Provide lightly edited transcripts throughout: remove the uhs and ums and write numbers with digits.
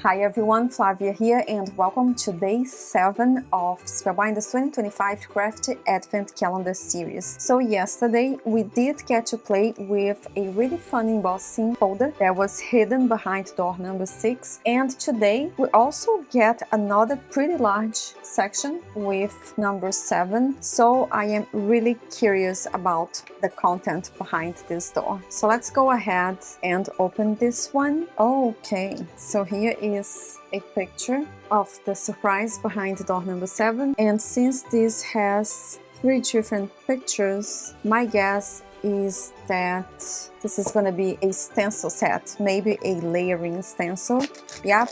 Hi everyone, Flavia here and welcome to day 7 of Spellbinders 2025 Crafty Advent Calendar series. So yesterday we did get to play with a really fun embossing folder that was hidden behind door number 6, and today we also get another pretty large section with number 7, so I am really curious about the content behind this door. So let's go ahead and open this one. Okay, so here is a picture of the surprise behind door number 7, and since this has 3 different pictures, my guess is that this is gonna be a stencil set, maybe a layering stencil. Yep,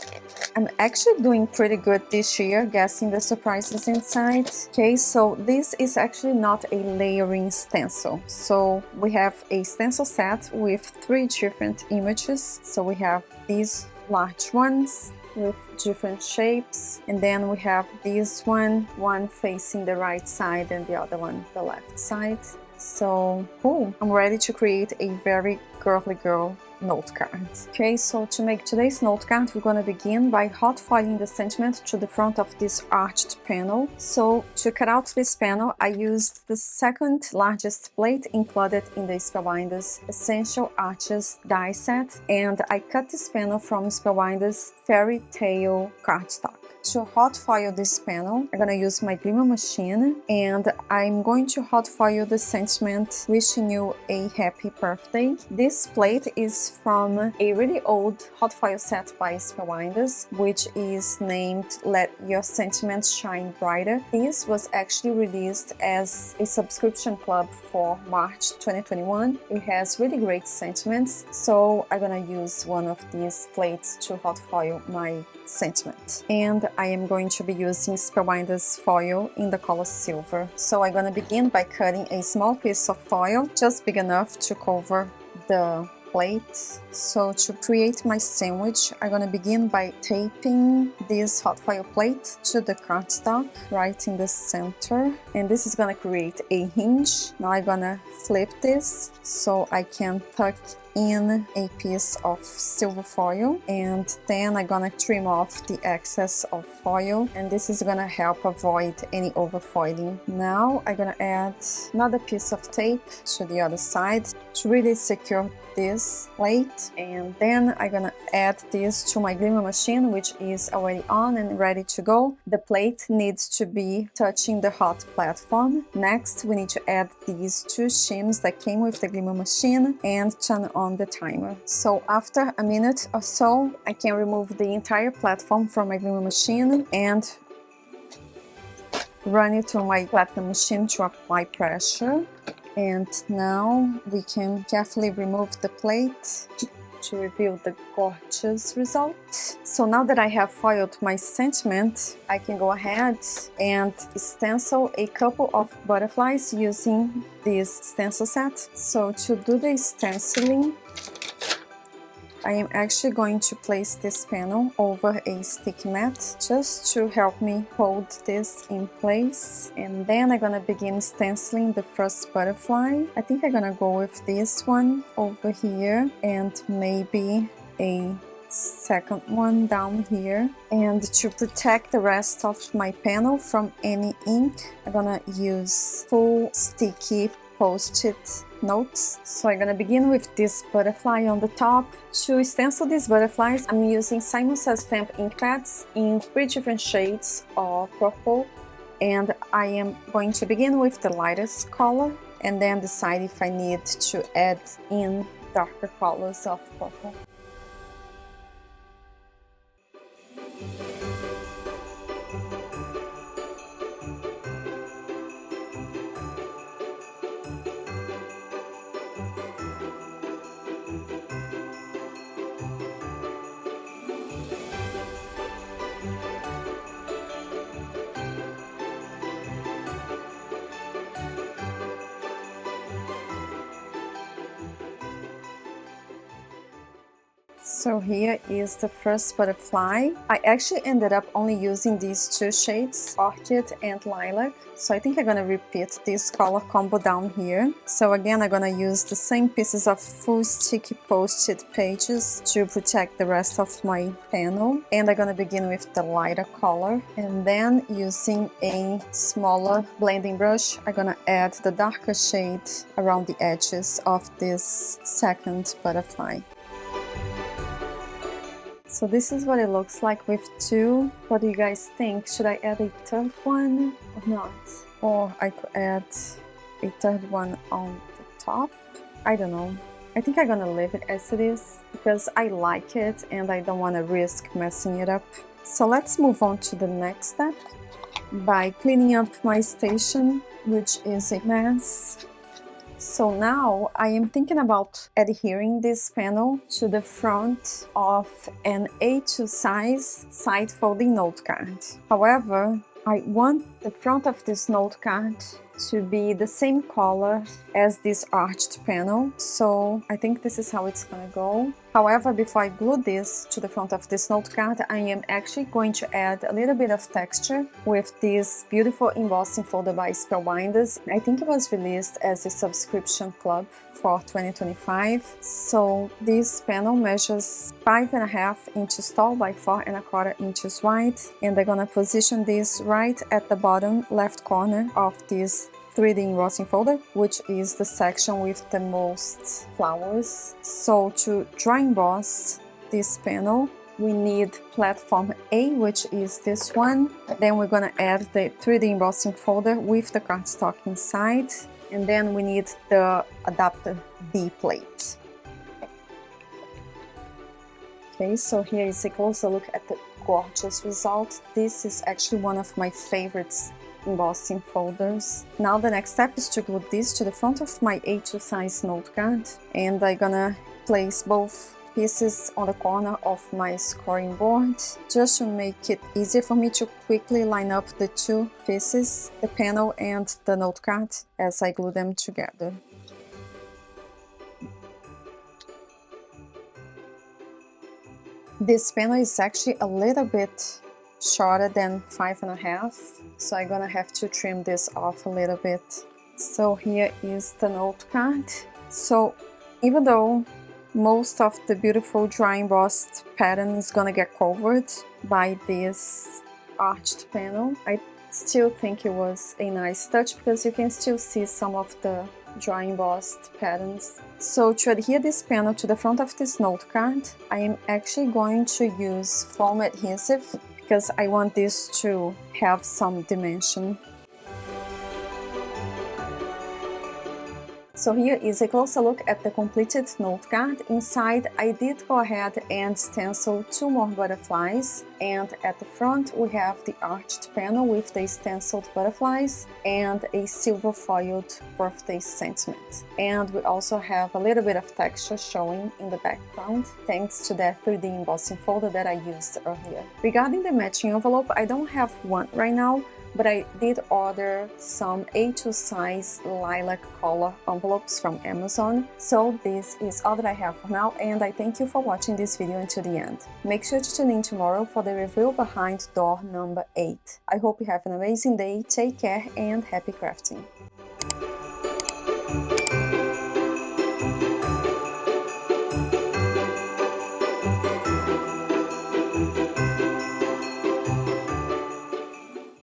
I'm actually doing pretty good this year guessing the surprises inside. Okay, so this is actually not a layering stencil. So we have a stencil set with 3 different images. So we have these large ones with different shapes, and then we have this one facing the right side and the other one the left side. So cool, I'm ready to create a very girly girl note card. Okay, so to make today's note card, we're gonna begin by hot foiling the sentiment to the front of this arched panel. So to cut out this panel, I used the second largest plate included in the Spellbinders Essential Arches die set, and I cut this panel from Spellbinders Fairy Tale cardstock. To hot foil this panel, I'm gonna use my Glimmer machine, and I'm going to hot foil the sentiment wishing you a happy birthday. This plate is from a really old hot foil set by Spellbinders, which is named Let Your Sentiments Shine Brighter. This was actually released as a subscription club for March 2021. It has really great sentiments, so I'm gonna use one of these plates to hot foil my sentiment. And I am going to be using Spellbinders foil in the color silver. So I'm gonna begin by cutting a small piece of foil, just big enough to cover the plate. So to create my sandwich, I'm gonna begin by taping this hot foil plate to the cardstock right in the center, and this is gonna create a hinge. Now I'm gonna flip this so I can tuck in a piece of silver foil, and then I'm gonna trim off the excess of foil, and this is gonna help avoid any overfoiling. Now I'm gonna add another piece of tape to the other side to really secure this plate, and then I'm gonna add this to my Glimmer machine, which is already on and ready to go. The plate needs to be touching the hot platform. Next, we need to add these 2 shims that came with the Glimmer machine and turn on the timer. So after a minute or so, I can remove the entire platform from my Glimmer machine and run it through my platinum machine to apply pressure. And now we can carefully remove the plate to reveal the gorgeous result. So now that I have foiled my sentiment, I can go ahead and stencil a couple of butterflies using this stencil set. So to do the stenciling, I am actually going to place this panel over a sticky mat just to help me hold this in place, and then I'm gonna begin stenciling the first butterfly. I think I'm gonna go with this one over here and maybe a second one down here. And to protect the rest of my panel from any ink, I'm gonna use full sticky post-it notes. So I'm gonna begin with this butterfly on the top. To stencil these butterflies, I'm using Simon Says Stamp ink pads in 3 different shades of purple, and I am going to begin with the lightest color and then decide if I need to add in darker colors of purple. So here is the first butterfly. I actually ended up only using these two shades, Orchid and Lilac. So I think I'm gonna repeat this color combo down here. So again, I'm gonna use the same pieces of full sticky post-it pages to protect the rest of my panel. And I'm gonna begin with the lighter color. And then using a smaller blending brush, I'm gonna add the darker shade around the edges of this second butterfly. So this is what it looks like with two. What do you guys think? Should I add a third one or not? Or I could add a third one on the top? I don't know. I think I'm gonna leave it as it is because I like it and I don't want to risk messing it up. So let's move on to the next step by cleaning up my station, which is a mess. So now I am thinking about adhering this panel to the front of an A2 size side folding note card. However, I want the front of this note card to be the same color as this arched panel, so I think this is how it's gonna go. However, before I glue this to the front of this note card, I am actually going to add a little bit of texture with this beautiful embossing folder by Spellbinders. I think it was released as a subscription club for 2025. So this panel measures 5.5 inches tall by 4.25 inches wide, and I'm gonna position this right at the bottom left corner of this 3D embossing folder, which is the section with the most flowers. So to dry emboss this panel, we need platform A, which is this one. Then we're gonna add the 3D embossing folder with the cardstock inside. And then we need the adapter B plate. Okay, so here is a closer look at the gorgeous result. This is actually one of my favorites embossing folders. Now the next step is to glue this to the front of my A2 size note card, and I'm gonna place both pieces on the corner of my scoring board just to make it easier for me to quickly line up the two pieces, the panel and the note card, as I glue them together. This panel is actually a little bit shorter than 5.5, so I'm gonna have to trim this off a little bit. So here is the note card. So even though most of the beautiful dry embossed pattern is gonna get covered by this arched panel, I still think it was a nice touch because you can still see some of the dry embossed patterns. So to adhere this panel to the front of this note card, I am actually going to use foam adhesive because I want this to have some dimension. So here is a closer look at the completed note card. Inside, I did go ahead and stencil two more butterflies, and at the front we have the arched panel with the stenciled butterflies and a silver foiled birthday sentiment. And we also have a little bit of texture showing in the background thanks to that 3D embossing folder that I used earlier. Regarding the matching envelope, I don't have one right now, but I did order some A2 size lilac color envelopes from Amazon. So this is all that I have for now, and I thank you for watching this video until the end. Make sure to tune in tomorrow for the review behind door number 8. I hope you have an amazing day, take care and happy crafting!